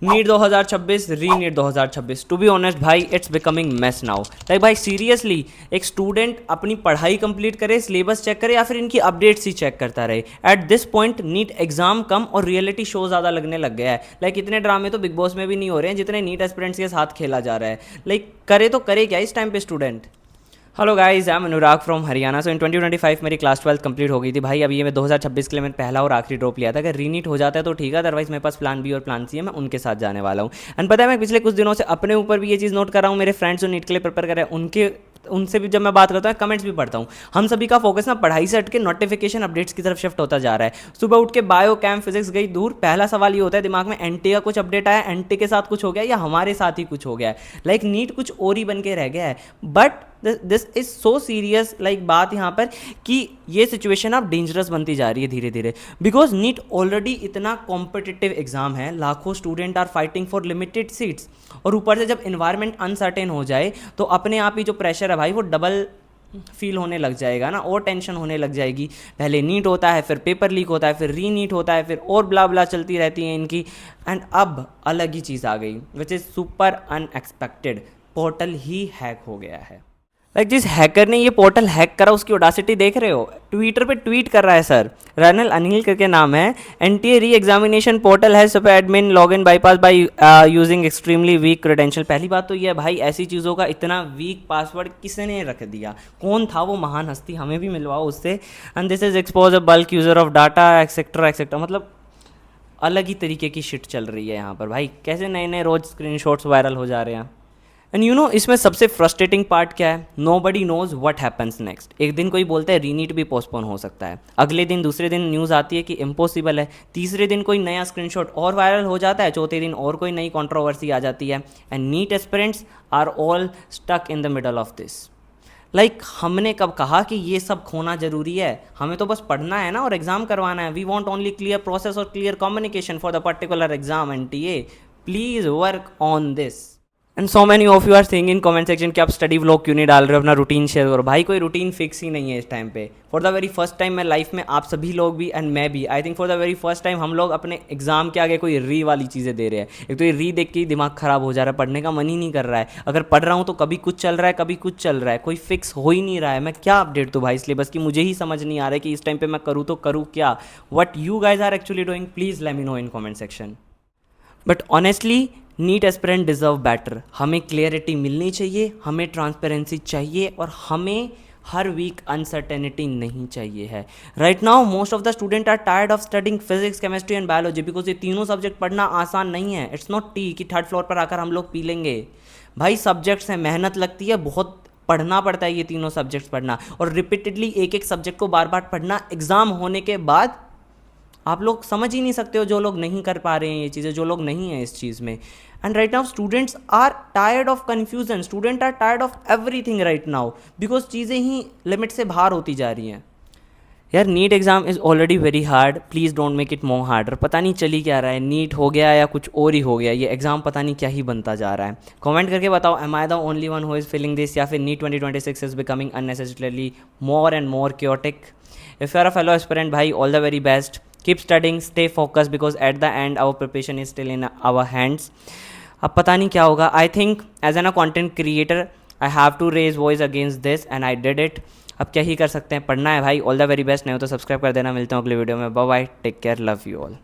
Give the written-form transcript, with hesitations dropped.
NEET 2026 री NEET 2026 to be honest भाई it's becoming mess now. Like भाई seriously एक स्टूडेंट अपनी पढ़ाई कंप्लीट करे, सिलेबस चेक करे या फिर इनकी अपडेट्स ही चेक करता रहे। At this point NEET exam कम और रियलिटी शो ज़्यादा लगने लग गया है। लाइक इतने ड्रामे तो बिग बॉस में भी नहीं हो रहे हैं जितने नीट एस्पिरेंट्स के साथ खेला जा रहा है। लाइक करे तो करे क्या इस टाइम पे student. Hello guys, I am Anurag from Haryana. So in 2025 मेरी क्लास 12 कंप्लीट हो गई थी भाई। अभी ये मैं 2026 के लिए मैंने पहला और आखिरी ड्रॉप लिया था। अगर रीनीट हो जाता है तो ठीक है, अदरवाइज मेरे पास प्लान बी और प्लान सी है, मैं उनके साथ जाने वाला हूँ। एंड पता है मैं पिछले कुछ दिनों से अपने ऊपर भी ये चीज़ नोट कर रहा हूँ, मेरे फ्रेंड्स जो नीट के लिए प्रिपेयर कर रहे हैं उनसे भी जब मैं बात करता हूँ, कमेंट्स भी पढ़ता हूँ, हम सभी का फोकस ना पढ़ाई से हट के नोटिफिकेशन अपडेट्स की तरफ शिफ्ट होता जा रहा है। सुबह उठ के बायो कैम फिजिक्स गई दूर, पहला सवाल ये होता है दिमाग में, एनटी का कुछ अपडेट आया, एनटी के साथ कुछ हो गया या हमारे साथ ही कुछ हो गया है। लाइक नीट कुछ और ही बन के रह गया है। But this is so serious, like बात यहाँ पर कि ये सिचुएशन अब डेंजरस बनती जा रही है धीरे धीरे, बिकॉज नीट ऑलरेडी इतना कॉम्पिटिटिव एग्जाम है, लाखों student are fighting for limited seats, और ऊपर से जब इन्वायरमेंट अनसर्टेन हो जाए तो अपने आप ही जो प्रेशर है भाई वो डबल फील होने लग जाएगा ना, और टेंशन होने लग जाएगी। पहले नीट होता है, फिर पेपर लीक होता है, फिर री नीट होता है, फिर और ब्ला ब्ला चलती रहती है इनकी। एंड अब अलग ही चीज़ आ गई which is super unexpected, portal he hack हो गया है। लाइक जिस हैकर ने ये पोर्टल हैक करा उसकी ऑडासिटी देख रहे हो, ट्विटर पे ट्वीट कर रहा है सर, रनल अनिल करके नाम है, एनटीए री एग्जामिनेशन पोर्टल है super admin log in bypass by using extremely weak credential. पहली बात तो ये भाई, ऐसी चीज़ों का इतना वीक पासवर्ड किसने रख दिया, कौन था वो महान हस्ती, हमें भी मिलवाओ उससे। And this is expose a bulk user of data etcetera etcetera. मतलब अलग ही तरीके की शिट चल रही है यहाँ पर भाई, कैसे नए नए रोज स्क्रीनशॉट्स वायरल हो जा रहे हैं। एंड यू नो इसमें सबसे फ्रस्ट्रेटिंग पार्ट क्या है, nobody knows what happens next. एक दिन कोई बोलता है रीनीट भी पोस्टपोन हो सकता है, अगले दिन दूसरे दिन न्यूज़ आती है कि इम्पॉसिबल है, तीसरे दिन कोई नया स्क्रीनशॉट और वायरल हो जाता है, चौथे दिन और कोई नई कंट्रोवर्सी आ जाती है। And NEET aspirants are all stuck in the middle of this. Like हमने कब कहा कि ये सब खोना जरूरी है, हमें तो बस पढ़ना है ना और एग्जाम करवाना है। We want only clear process और clear communication for the particular exam. And T A please work on this. And so many of you are saying in comment section कि आप स्टडी व्लॉग क्यों नहीं डाल रहे हो, अपना रूटीन शेयर करो। भाई कोई रूटीन फिक्स ही नहीं है इस टाइम पे। For the very first time मैं लाइफ में, आप सभी लोग भी एंड मैं भी, I think for the very first time हम लोग अपने एग्जाम के आगे कोई री वाली चीज़ें दे रहे हैं। एक तो ये री देख के ही दिमाग खराब हो जा रहा है, पढ़ने का मन ही नहीं कर रहा है। अगर पढ़ रहा हूँ तो कभी कुछ चल रहा है, कभी कुछ चल रहा है, कोई फिक्स हो ही नहीं रहा है। मैं क्या अपडेट दूँ भाई सिलेबस की, मुझे ही समझ नहीं आ रहा है कि इस टाइम पे मैं करूँ तो करूँ क्या। What you guys are actually doing, please let me know in comment section. But honestly NEET aspirant deserve better. हमें क्लियरिटी मिलनी चाहिए, हमें ट्रांसपेरेंसी चाहिए, और हमें हर वीक अनसर्टेनिटी नहीं चाहिए है। Right now most of the student are tired of studying physics, chemistry and biology, because ये तीनों सब्जेक्ट पढ़ना आसान नहीं है। इट्स नॉट टी कि थर्ड फ्लोर पर आकर हम लोग पी लेंगे। भाई सब्जेक्ट्स हैं, मेहनत लगती है, बहुत पढ़ना पड़ता है ये तीनों सब्जेक्ट्स पढ़ना, और रिपीटेडली एक एक सब्जेक्ट को बार बार पढ़ना। एग्जाम होने के बाद आप लोग समझ ही नहीं सकते हो, जो लोग नहीं कर पा रहे हैं ये चीज़ें, जो लोग नहीं हैं इस चीज़ में। And right now students are tired of confusion, student are tired of everything right now, because चीज़ें ही लिमिट से बाहर होती जा रही हैं। यार NEET exam is already very hard, please don't make it more harder. पता नहीं चली क्या रहा है, नीट हो गया या कुछ और ही हो गया, ये एग्जाम पता नहीं क्या ही बनता जा रहा है। कमेंट करके बताओ, am I the only one who is feeling this, या फिर NEET 2026 is becoming unnecessarily more and more chaotic. If you are a fellow aspirant भाई, all the very best, keep studying, stay focused, because at the end our preparation is still in our hands. अब पता नहीं क्या होगा। I think as an a content creator I have to raise voice against this and I did it. अब क्या ही कर सकते हैं, पढ़ना है भाई। ऑल द वेरी बेस्ट, नहीं हो तो सब्सक्राइब कर देना। मिलते हैं अगले वीडियो में, bye bye, take care, love you all.